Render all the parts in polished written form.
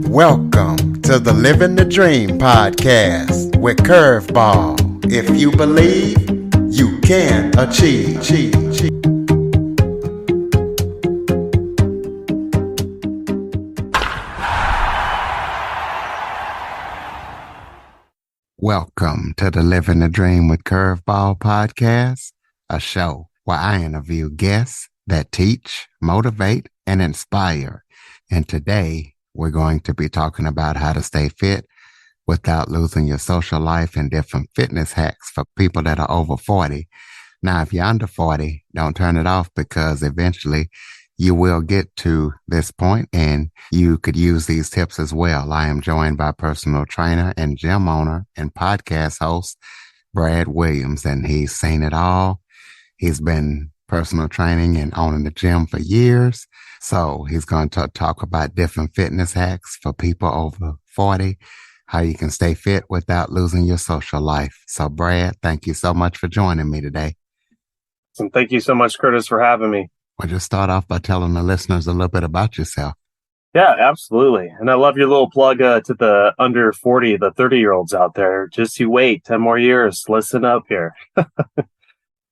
Welcome to the Living the Dream podcast with Curveball. If you believe, you can achieve. Welcome to the Living the Dream with Curveball podcast, a show where I interview guests that teach, motivate, and inspire. And today, we're going to be talking about how to stay fit without losing your social life and different fitness hacks for people that are over 40. Now, if you're under 40, don't turn it off because eventually you will get to this point and you could use these tips as well. I am joined by personal trainer and gym owner and podcast host, Brad Williams, and he's seen it all. He's been personal training and owning the gym for years. So he's going to talk about different fitness hacks for people over 40, how you can stay fit without losing your social life. So Brad, thank you so much for joining me today. And thank you so much, Curtis, for having me. Well, just start off by telling the listeners a little bit about yourself. Yeah, absolutely. And I love your little plug to the under 40, the 30-year-olds out there. Just you wait 10 more years. Listen up here.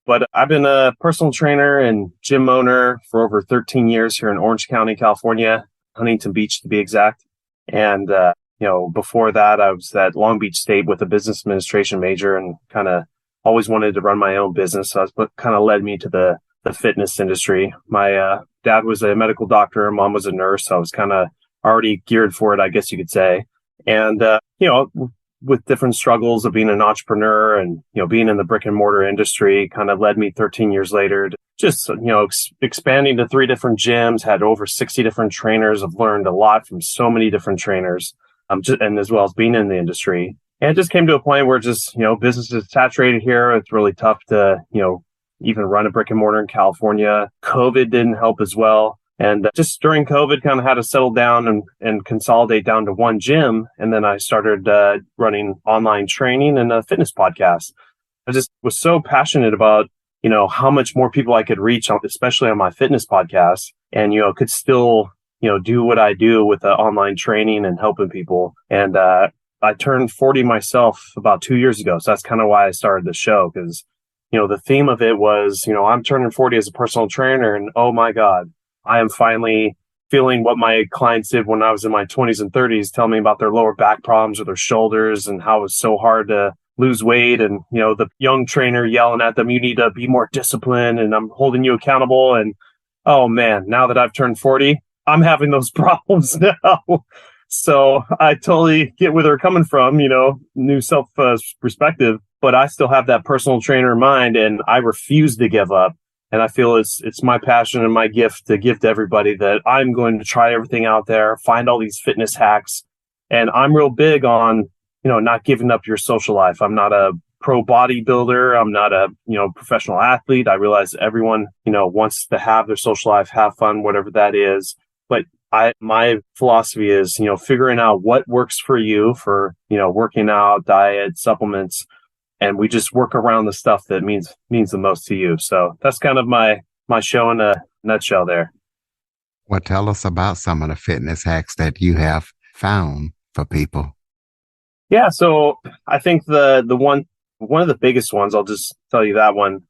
But I've been a personal trainer and gym owner for over 13 years here in Orange County, California, Huntington Beach to be exact. And, before that, I was at Long Beach State with a business administration major and kind of always wanted to run my own business. So that's what kind of led me to the fitness industry. My dad was a medical doctor. Mom was a nurse. So I was kind of already geared for it, I guess you could say. And, with different struggles of being an entrepreneur and, being in the brick and mortar industry kind of led me 13 years later to just, expanding to 3 different gyms, had over 60 different trainers. I've learned a lot from so many different trainers, and as well as being in the industry. And it just came to a point where just, business is saturated here. It's really tough to, even run a brick and mortar in California. COVID didn't help as well. And just during COVID, kind of had to settle down and consolidate down to one gym. And then I started running online training and a fitness podcast. I just was so passionate about, how much more people I could reach, especially on my fitness podcast, and, could still, do what I do with the online training and helping people. And I turned 40 myself about 2 years ago. So that's kind of why I started the show, because, the theme of it was, I'm turning 40 as a personal trainer, and oh my God, I am finally feeling what my clients did when I was in my 20s and 30s, tell me about their lower back problems or their shoulders and how it's so hard to lose weight. And, the young trainer yelling at them, you need to be more disciplined and I'm holding you accountable. And, oh man, now that I've turned 40, I'm having those problems now. So I totally get where they're coming from, new self perspective, but I still have that personal trainer in mind and I refuse to give up. And I feel it's my passion and my gift to give to everybody that I'm going to try everything out there, find all these fitness hacks. And I'm real big on, not giving up your social life. I'm not a pro bodybuilder. I'm not a, professional athlete. I realize everyone, wants to have their social life, have fun, whatever that is. But my philosophy is, figuring out what works for you for, working out, diet, supplements. And we just work around the stuff that means the most to you. So that's kind of my show in a nutshell there. Well, tell us about some of the fitness hacks that you have found for people. Yeah. So I think the one of the biggest ones, I'll just tell you that one,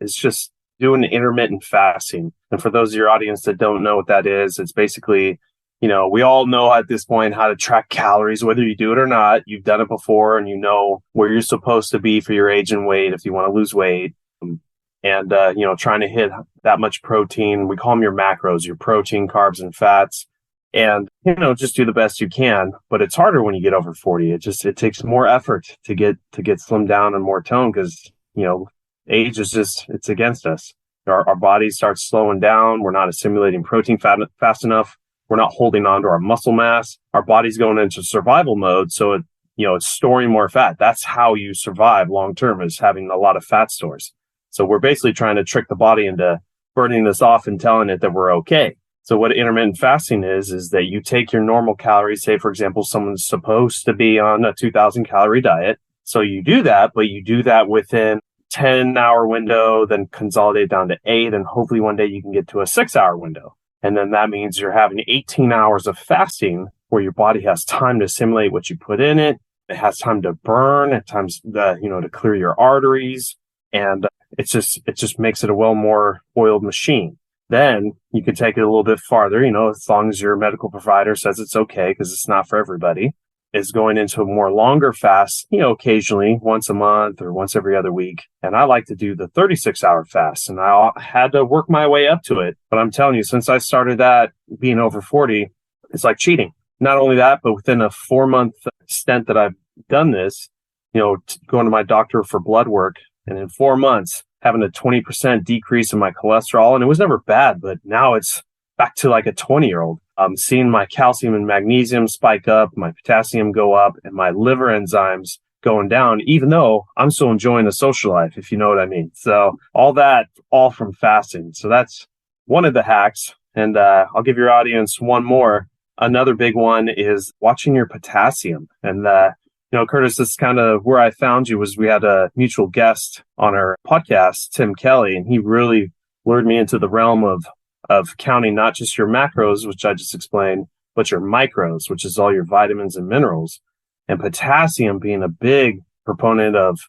is just doing intermittent fasting. And for those of your audience that don't know what that is, it's basically, we all know at this point how to track calories, whether you do it or not. You've done it before and you know where you're supposed to be for your age and weight if you want to lose weight. And, trying to hit that much protein. We call them your macros, your protein, carbs, and fats. And, just do the best you can. But it's harder when you get over 40. It takes more effort to get slimmed down and more toned because, age is it's against us. Our bodies start slowing down. We're not assimilating protein fast enough. We're not holding on to our muscle mass. Our body's going into survival mode. So it's storing more fat. That's how you survive long term, is having a lot of fat stores. So we're basically trying to trick the body into burning this off and telling it that we're okay. So what intermittent fasting is that you take your normal calories. Say, for example, someone's supposed to be on a 2,000 calorie diet. So you do that, but you do that within 10-hour window, then consolidate down to 8. And hopefully one day you can get to a 6-hour window. And then that means you're having 18 hours of fasting where your body has time to assimilate what you put in it. It has time to burn at times, to clear your arteries. And it just makes it a well more oiled machine. Then you can take it a little bit farther, as long as your medical provider says it's okay, because it's not for everybody, is going into a more longer fast, occasionally once a month or once every other week. And I like to do the 36-hour fast, and I had to work my way up to it. But I'm telling you, since I started that, being over 40, it's like cheating. Not only that, but within a 4-month stint that I've done this, going to my doctor for blood work, and in 4 months, having a 20% decrease in my cholesterol. And it was never bad, but now it's back to like a 20-year-old. I'm seeing my calcium and magnesium spike up, my potassium go up, and my liver enzymes going down, even though I'm still enjoying the social life, if you know what I mean. So all from fasting. So that's one of the hacks. And I'll give your audience one more. Another big one is watching your potassium. And Curtis, that's kind of where I found you. Was we had a mutual guest on our podcast, Tim Kelly, and he really lured me into the realm of counting not just your macros, which I just explained, but your micros, which is all your vitamins and minerals, and potassium being a big proponent of,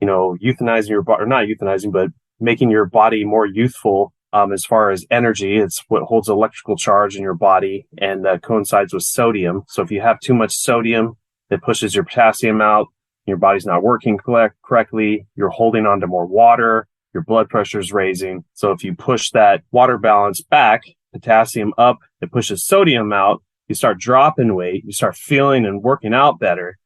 euthanizing your body, or not euthanizing, but making your body more youthful. As far as energy, it's what holds electrical charge in your body, and coincides with sodium. So if you have too much sodium, it pushes your potassium out. Your body's not working correctly. You're holding on to more water. Your blood pressure is raising. So if you push that water balance back, potassium up, it pushes sodium out. You start dropping weight. You start feeling and working out better.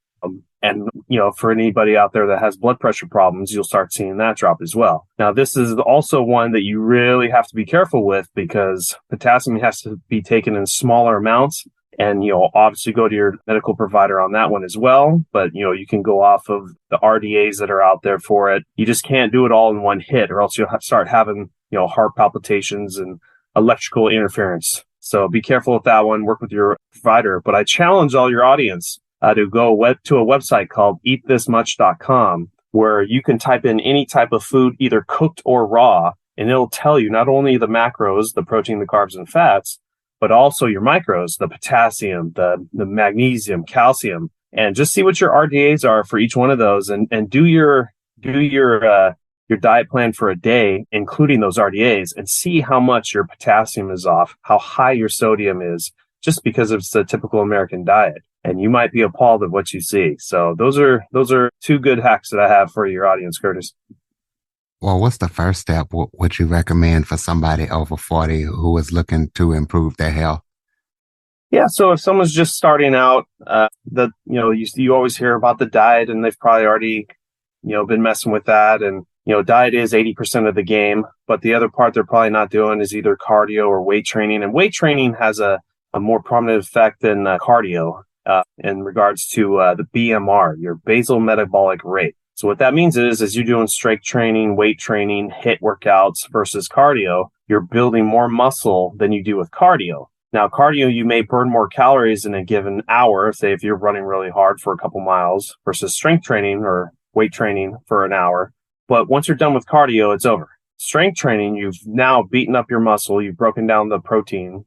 And for anybody out there that has blood pressure problems, you'll start seeing that drop as well. Now, this is also one that you really have to be careful with, because potassium has to be taken in smaller amounts. And, obviously go to your medical provider on that one as well. But, you can go off of the RDAs that are out there for it. You just can't do it all in one hit, or else you'll start having, heart palpitations and electrical interference. So be careful with that one. Work with your provider. But I challenge all your audience to go to a website called eatthismuch.com, where you can type in any type of food, either cooked or raw, and it'll tell you not only the macros, the protein, the carbs, and fats, but also your micros, the potassium, the magnesium, calcium, and just see what your RDAs are for each one of those, and do your diet plan for a day, including those RDAs, and see how much your potassium is off, how high your sodium is, just because it's a typical American diet. And you might be appalled at what you see. So those are two good hacks that I have for your audience, Curtis. Well, what's the first step? What would you recommend for somebody over 40 who is looking to improve their health? Yeah, so if someone's just starting out, you always hear about the diet, and they've probably already, been messing with that. And, diet is 80% of the game, but the other part they're probably not doing is either cardio or weight training. And weight training has a more prominent effect than cardio in regards to the BMR, your basal metabolic rate. So what that means is, as you're doing strength training, weight training, HIIT workouts versus cardio, you're building more muscle than you do with cardio. Now, cardio, you may burn more calories in a given hour, say if you're running really hard for a couple miles, versus strength training or weight training for an hour. But once you're done with cardio, it's over. Strength training, you've now beaten up your muscle, you've broken down the protein,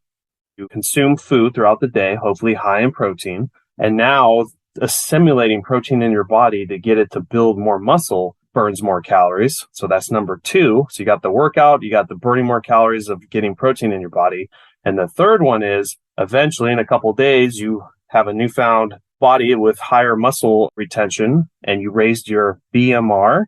you consume food throughout the day, hopefully high in protein, and now assimilating protein in your body to get it to build more muscle burns more calories. So that's number 2. So you got the workout, you got the burning more calories of getting protein in your body. And the third one is, eventually in a couple of days, you have a newfound body with higher muscle retention, and you raised your BMR,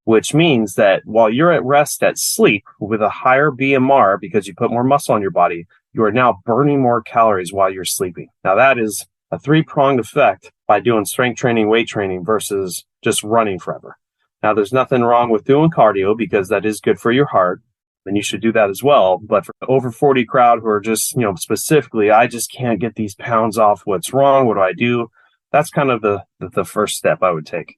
which means that while you're at rest at sleep with a higher BMR, because you put more muscle on your body, you are now burning more calories while you're sleeping. Now that is a 3-pronged effect by doing strength training, weight training versus just running forever. Now, there's nothing wrong with doing cardio, because that is good for your heart, and you should do that as well. But for the over 40 crowd who are just, specifically, I just can't get these pounds off. What's wrong? What do I do? That's kind of the first step I would take.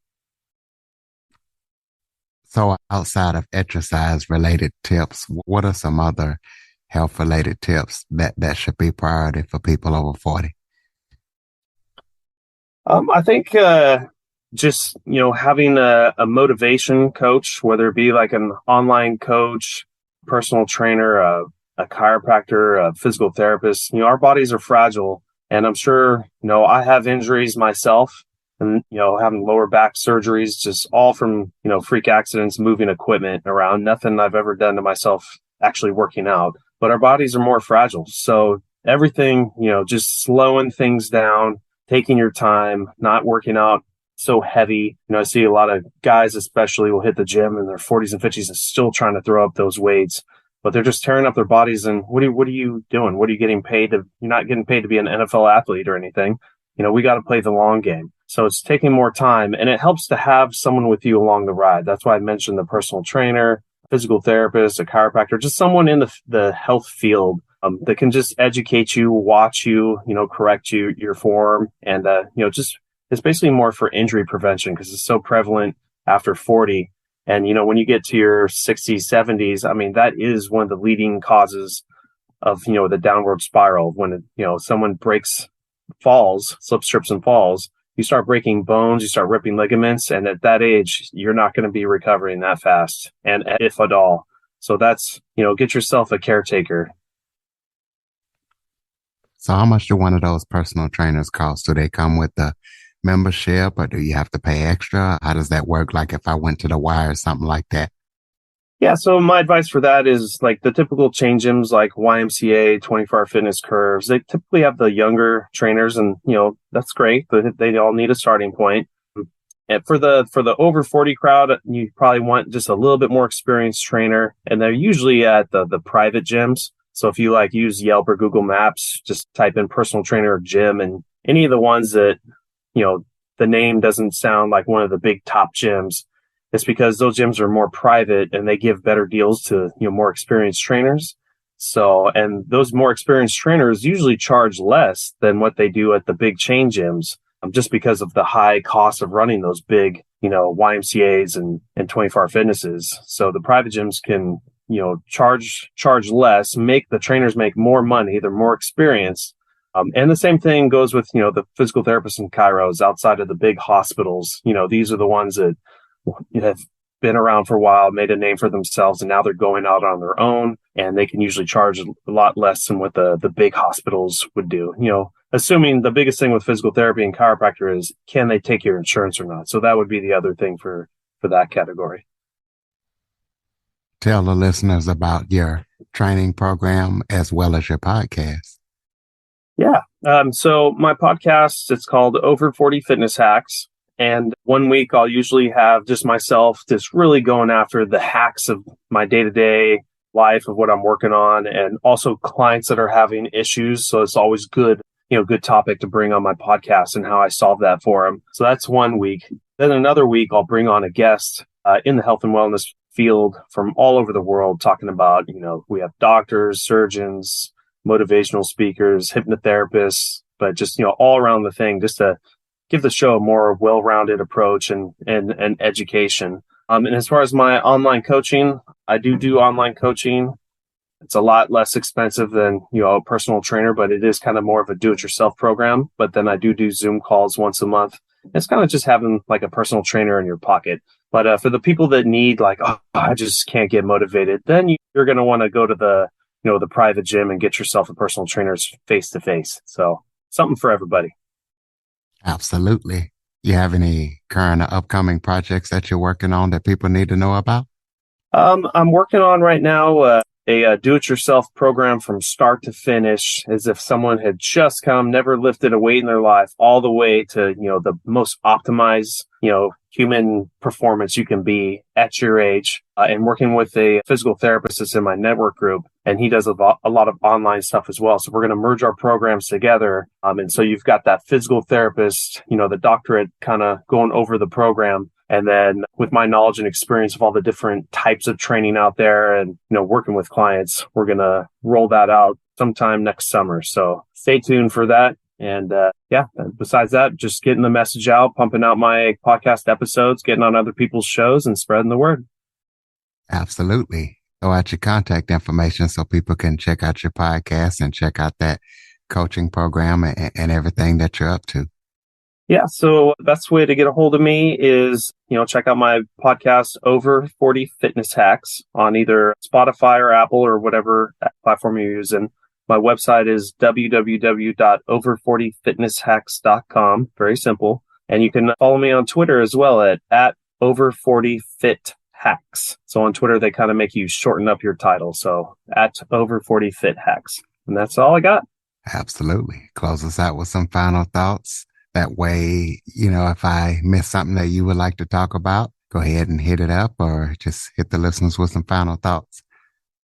So outside of exercise related tips, what are some other health related tips that should be priority for people over 40? I think just, having a motivation coach, whether it be like an online coach, personal trainer, a chiropractor, a physical therapist. Our bodies are fragile, And I'm sure, I have injuries myself and, having lower back surgeries, just all from, freak accidents, moving equipment around, nothing I've ever done to myself actually working out. But our bodies are more fragile. So everything, just slowing things down, taking your time, not working out so heavy. I see a lot of guys, especially, will hit the gym in their 40s and 50s and still trying to throw up those weights, but they're just tearing up their bodies. And what are you doing? What are you getting paid to? You're not getting paid to be an NFL athlete or anything. We got to play the long game. So it's taking more time, and it helps to have someone with you along the ride. That's why I mentioned the personal trainer, physical therapist, a chiropractor, just someone in the health field that can just educate you, watch you, correct your form, and just it's basically more for injury prevention because it's so prevalent after 40. And when you get to your 60s, 70s, I mean, that is one of the leading causes of the downward spiral. When someone slips, trips, and falls, you start breaking bones, you start ripping ligaments, and at that age, you're not going to be recovering that fast, and if at all. So that's, get yourself a caretaker. So how much do one of those personal trainers cost? Do they come with the membership, or do you have to pay extra? How does that work? Like if I went to the Y or something like that? Yeah, so my advice for that is like the typical chain gyms like YMCA, 24-Hour Fitness, Curves. They typically have the younger trainers, and that's great, but they all need a starting point. And for the over 40 crowd, you probably want just a little bit more experienced trainer, and they're usually at the private gyms. So if you use Yelp or Google Maps, just type in personal trainer or gym, and any of the ones that the name doesn't sound like one of the big top gyms, it's because those gyms are more private and they give better deals to, more experienced trainers. So, and those more experienced trainers usually charge less than what they do at the big chain gyms, just because of the high cost of running those big, YMCAs and 24-Hour Fitnesses. So the private gyms can, charge less, make the trainers make more money. They're more experienced. And the same thing goes with, the physical therapists and chiros outside of the big hospitals. These are the ones that have been around for a while, made a name for themselves, and now they're going out on their own, and they can usually charge a lot less than what the big hospitals would do. Assuming the biggest thing with physical therapy and chiropractor is, can they take your insurance or not? So that would be the other thing for that category. Tell the listeners about your training program as well as your podcast. Yeah. So my podcast, it's called Over 40 Fitness Hacks. And 1 week I'll usually have just myself just really going after the hacks of my day-to-day life of what I'm working on, and also clients that are having issues. So it's always good topic to bring on my podcast and how I solve that for them. So that's 1 week. Then another week I'll bring on a guest in the health and wellness field from all over the world, talking about, we have doctors, surgeons, motivational speakers, hypnotherapists, but just, all around the thing, just to give the show a more well-rounded approach and education. And as far as my online coaching, I do online coaching. It's a lot less expensive than, a personal trainer, but it is kind of more of a do-it-yourself program. But then I do Zoom calls once a month. It's kind of just having like a personal trainer in your pocket. But for the people that need I just can't get motivated, then you're going to want to go to the private gym and get yourself a personal trainer face to face. So something for everybody. Absolutely. You have any current or upcoming projects that you're working on that people need to know about? I'm working on right now a do-it-yourself program from start to finish, as if someone had just never lifted a weight in their life, all the way to, the most optimized, human performance you can be at your age, and working with a physical therapist that's in my network group, and he does a lot of online stuff as well. So we're going to merge our programs together. And so you've got that physical therapist, the doctorate kind of going over the program. And then with my knowledge and experience of all the different types of training out there and, working with clients, we're going to roll that out sometime next summer. So stay tuned for that. And besides that, just getting the message out, pumping out my podcast episodes, getting on other people's shows and spreading the word. Absolutely. Throw out your contact information so people can check out your podcast and check out that coaching program and everything that you're up to. Yeah. So the best way to get a hold of me is, check out my podcast, Over 40 Fitness Hacks, on either Spotify or Apple or whatever platform you're using. My website is www.over40fitnesshacks.com. Very simple. And you can follow me on Twitter as well at over40fithacks. So on Twitter, they kind of make you shorten up your title. So at over40fithacks. And that's all I got. Absolutely. Close us out with some final thoughts. That way, if I miss something that you would like to talk about, go ahead and hit it up or just hit the listeners with some final thoughts.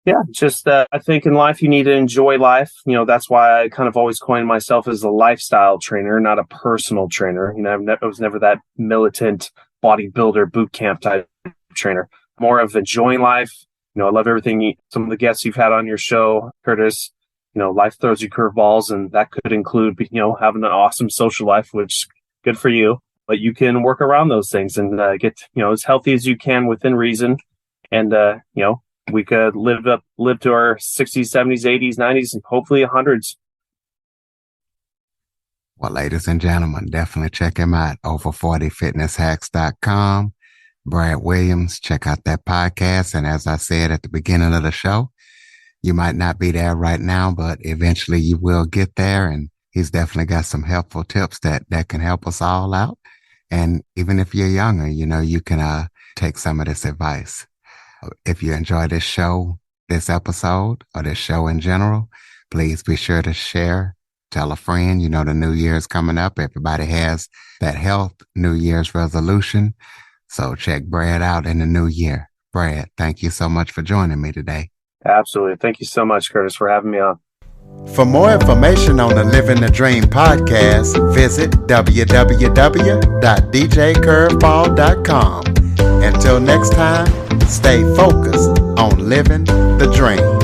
Yeah, just I think in life, you need to enjoy life. That's why I kind of always coined myself as a lifestyle trainer, not a personal trainer. I was never that militant bodybuilder boot camp type trainer. More of enjoying life. I love everything. Some of the guests you've had on your show, Curtis, life throws you curveballs, and that could include, having an awesome social life, which good for you. But you can work around those things and get, as healthy as you can within reason. And, we could live to our 60s, 70s, 80s, 90s, and hopefully 100s. Well, ladies and gentlemen, definitely check him out. Over40fitnesshacks.com. Brad Williams, check out that podcast. And as I said at the beginning of the show, you might not be there right now, but eventually you will get there. And he's definitely got some helpful tips that can help us all out. And even if you're younger, you can take some of this advice. If you enjoy this show, this episode, or this show in general, please be sure to share, tell a friend. The new year is coming up. Everybody has that health New Year's resolution. So check Brad out in the new year. Brad, thank you so much for joining me today. Absolutely. Thank you so much, Curtis, for having me on. For more information on the Living the Dream podcast, visit www.djcurveball.com. Until next time, stay focused on living the dream.